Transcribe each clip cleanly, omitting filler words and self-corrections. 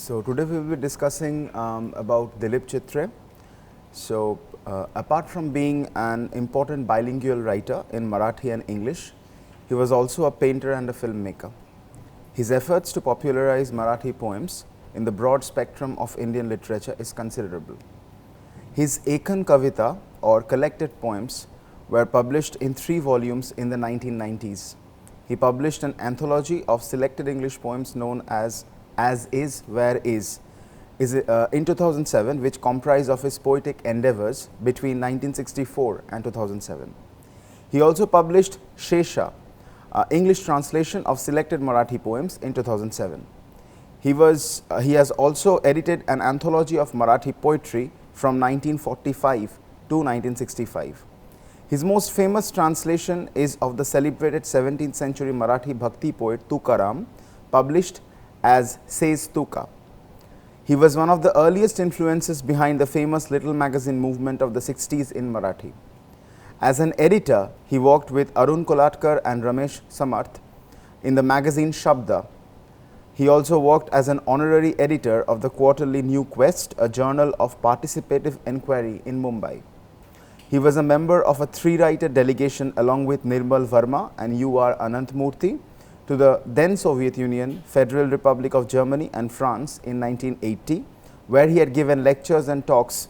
So today we will be discussing about Dilip Chitre. So apart from being an important bilingual writer in Marathi and English, he was also a painter and a filmmaker. His efforts to popularize Marathi poems in the broad spectrum of Indian literature is considerable. His Ekan Kavita or collected poems were published in 3 volumes in the 1990s. He published an anthology of selected English poems known as Is, Where Is in 2007, which comprised of his poetic endeavors between 1964 and 2007. He also published Shesha, English translation of selected Marathi poems in 2007. He has also edited an anthology of Marathi poetry from 1945 to 1965. His most famous translation is of the celebrated 17th century Marathi Bhakti poet Tukaram, published as Says Tuka. He was one of the earliest influences behind the famous Little Magazine movement of the 60s in Marathi. As an editor, he worked with Arun Kolatkar and Ramesh Samarth in the magazine Shabda. He also worked as an honorary editor of the quarterly New Quest, a journal of participative inquiry in Mumbai. He was a member of a 3-writer delegation along with Nirmal Verma and U.R. Anantmurthy to the then Soviet Union, Federal Republic of Germany and France in 1980, where he had given lectures and talks.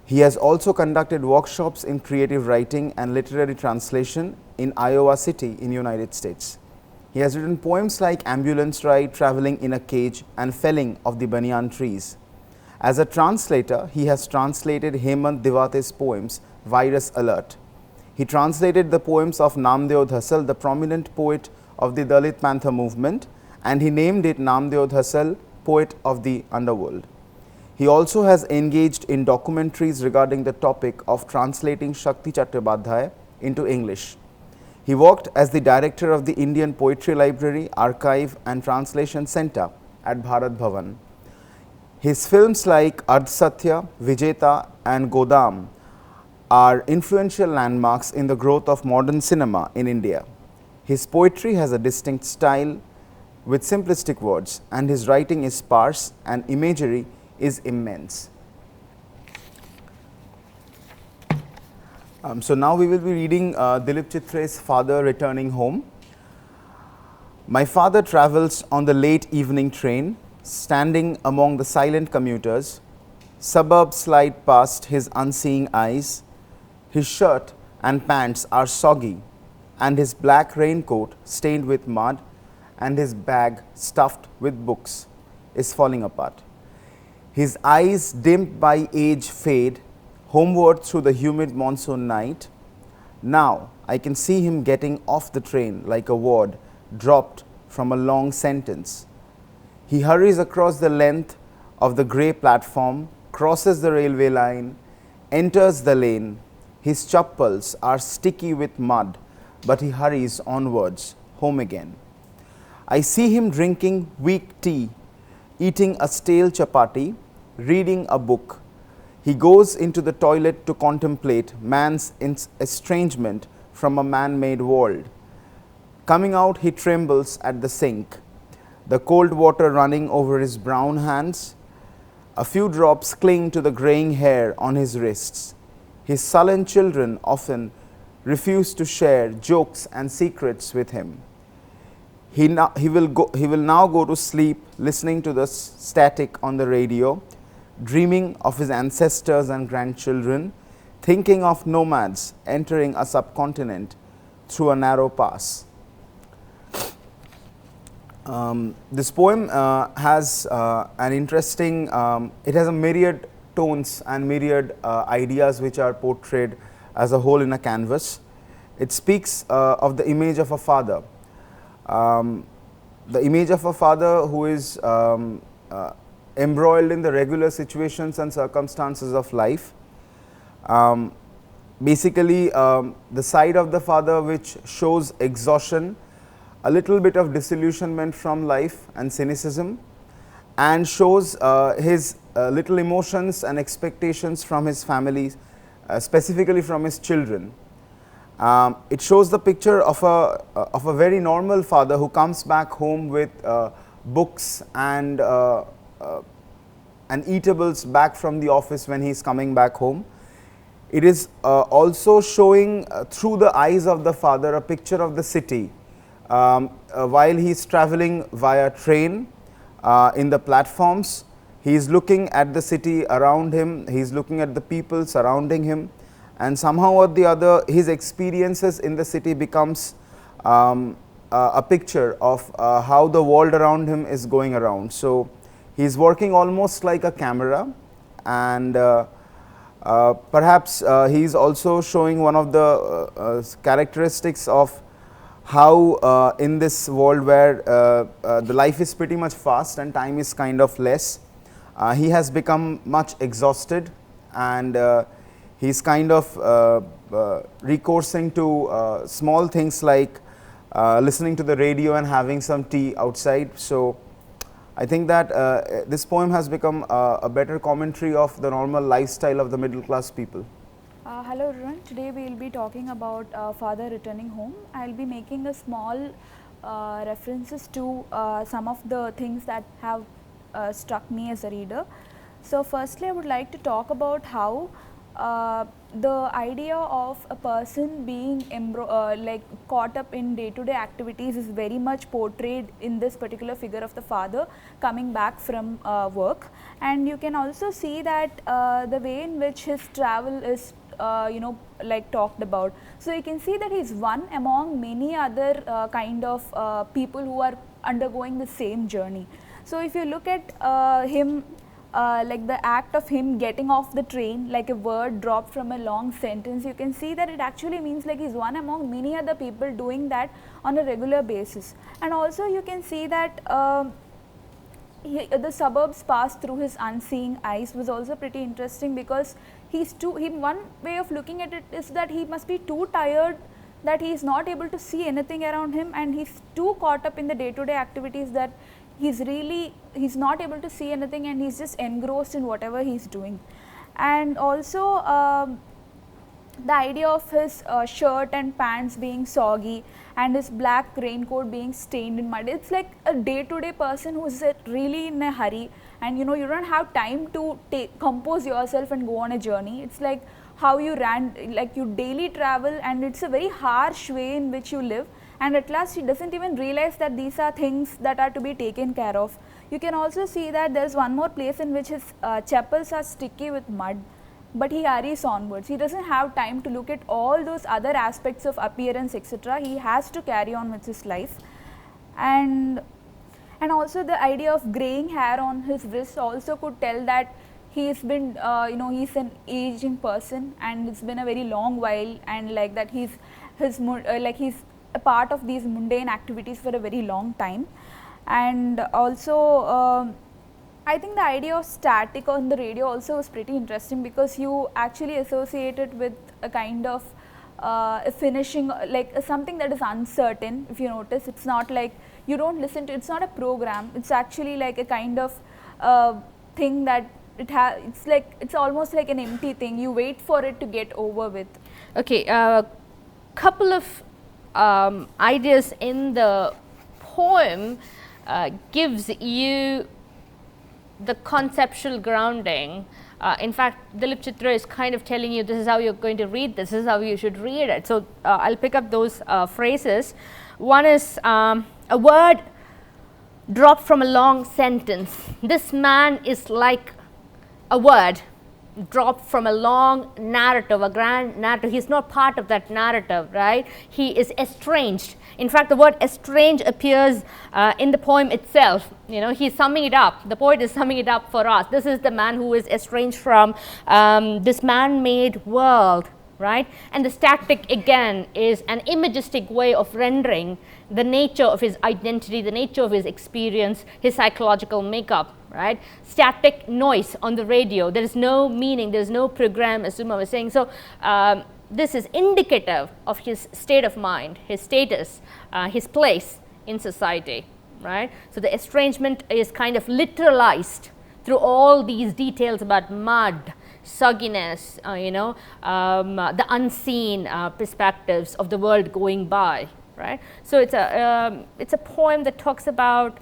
He has also conducted workshops in creative writing and literary translation in Iowa City in United States. He has written poems like Ambulance Ride, Traveling in a Cage and Felling of the Banyan Trees. As a translator, he has translated Hemant Divate's poems Virus Alert. He translated the poems of Namdeo Dhasal, the prominent poet of the Dalit Panther movement, and he named it Namdeo Dhasal, Poet of the Underworld. He also has engaged in documentaries regarding the topic of translating Shakti Chattopadhyay into English. He worked as the director of the Indian Poetry Library, Archive and Translation Center at Bharat Bhavan. His films like Ardh Satya, Vijeta and Godam are influential landmarks in the growth of modern cinema in India. His poetry has a distinct style with simplistic words, and his writing is sparse and imagery is immense. So now we will be reading Dilip Chitre's Father Returning Home. My father travels on the late evening train, standing among the silent commuters. Suburbs slide past his unseeing eyes. His shirt and pants are soggy, and his black raincoat, stained with mud, and his bag stuffed with books, is falling apart. His eyes, dimmed by age, fade homeward through the humid monsoon night. Now I can see him getting off the train like a word dropped from a long sentence. He hurries across the length of the grey platform, crosses the railway line, enters the lane. His chappals are sticky with mud, but he hurries onwards, home again. I see him drinking weak tea, eating a stale chapati, reading a book. He goes into the toilet to contemplate man's estrangement from a man-made world. Coming out, he trembles at the sink, the cold water running over his brown hands. A few drops cling to the graying hair on his wrists. His sullen children often refuse to share jokes and secrets with him. He will now go to sleep listening to the static on the radio, dreaming of his ancestors and grandchildren, thinking of nomads entering a subcontinent through a narrow pass. This poem has an interesting, it has a myriad tones and myriad ideas which are portrayed as a whole in a canvas. It speaks of the image of a father. The image of a father who is embroiled in the regular situations and circumstances of life. Basically, the side of the father which shows exhaustion, a little bit of disillusionment from life and cynicism, and shows his little emotions and expectations from his family, specifically from his children. It shows the picture of a very normal father who comes back home with books and eatables back from the office when he's coming back home. It is also showing through the eyes of the father a picture of the city while he's traveling via train in the platforms. He is looking at the city around him, he is looking at the people surrounding him, and somehow or the other his experiences in the city becomes a picture of how the world around him is going around. So he is working almost like a camera, and perhaps he is also showing one of the characteristics of how in this world where the life is pretty much fast and time is kind of less, he has become much exhausted, and he's kind of recoursing to small things like listening to the radio and having some tea outside. So I think that this poem has become a better commentary of the normal lifestyle of the middle class people. Hello everyone, today we will be talking about father returning home. I will be making a small references to some of the things that have struck me as a reader. So firstly I would like to talk about how the idea of a person being like caught up in day-to-day activities is very much portrayed in this particular figure of the father coming back from work, and you can also see that the way in which his travel is like talked about. So you can see that he is one among many other kind of people who are undergoing the same journey. So if you look at him, like the act of him getting off the train, like a word dropped from a long sentence, you can see that it actually means like he's one among many other people doing that on a regular basis. And also you can see that the suburbs pass through his unseeing eyes was also pretty interesting, because one way of looking at it is that he must be too tired that he is not able to see anything around him, and he's too caught up in the day-to-day activities that he's not able to see anything, and he's just engrossed in whatever he's doing. And also the idea of his shirt and pants being soggy and his black raincoat being stained in mud. It's like a day-to-day person who's really in a hurry, and you don't have time to compose yourself and go on a journey. It's like how you like you daily travel, and it's a very harsh way in which you live, and at last he doesn't even realize that these are things that are to be taken care of. You can also see that there's one more place in which his chappals are sticky with mud, but he hurries onwards. He doesn't have time to look at all those other aspects of appearance, etc. He has to carry on with his life. And also the idea of graying hair on his wrist also could tell that he's been he's an aging person, and it's been a very long while, and like that he's a part of these mundane activities for a very long time. And also I think the idea of static on the radio also was pretty interesting, because you actually associate it with a kind of a finishing, like something that is uncertain. If you notice, it's not like you don't listen to, it's not a program, it's actually like a kind of thing that it's almost like an empty thing. You wait for it to get over with. Okay, couple of ideas in the poem gives you the conceptual grounding. In fact, Dilip Chitra is kind of telling you this is how you're going to read this is how you should read it. So I'll pick up those phrases. One is a word dropped from a long sentence. This man is like a word dropped from a long narrative, a grand narrative. He's not part of that narrative, right? He is estranged. In fact, the word estranged appears in the poem itself. He's summing it up. The poet is summing it up for us. This is the man who is estranged from this man-made world, right? And the static again is an imagistic way of rendering the nature of his identity, the nature of his experience, his psychological makeup, right? Static noise on the radio. There is no meaning, there is no program, as Suma was saying. So this is indicative of his state of mind, his status, his place in society, right? So the estrangement is kind of literalized through all these details about mud, sogginess, the unseen perspectives of the world going by, right? So it's a poem that talks about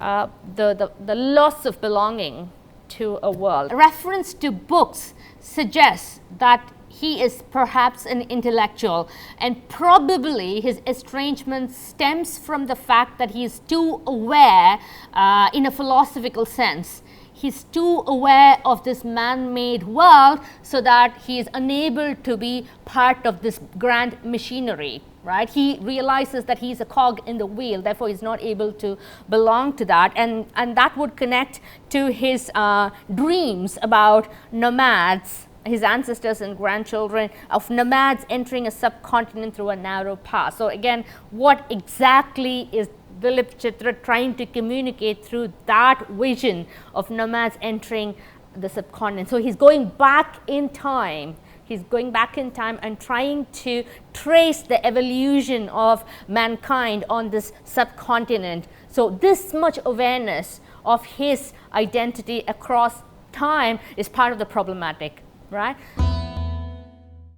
the loss of belonging to a world. A reference to books suggests that he is perhaps an intellectual, and probably his estrangement stems from the fact that he is too aware in a philosophical sense. He's too aware of this man-made world so that he is unable to be part of this grand machinery, right? He realizes that he's a cog in the wheel, therefore he's not able to belong to that, and that would connect to his dreams about nomads, his ancestors and grandchildren, of nomads entering a subcontinent through a narrow pass. So again, what exactly is Dilip Chitra trying to communicate through that vision of nomads entering the subcontinent? So he's going back in time. He's going back in time and trying to trace the evolution of mankind on this subcontinent. So this much awareness of his identity across time is part of the problematic, right?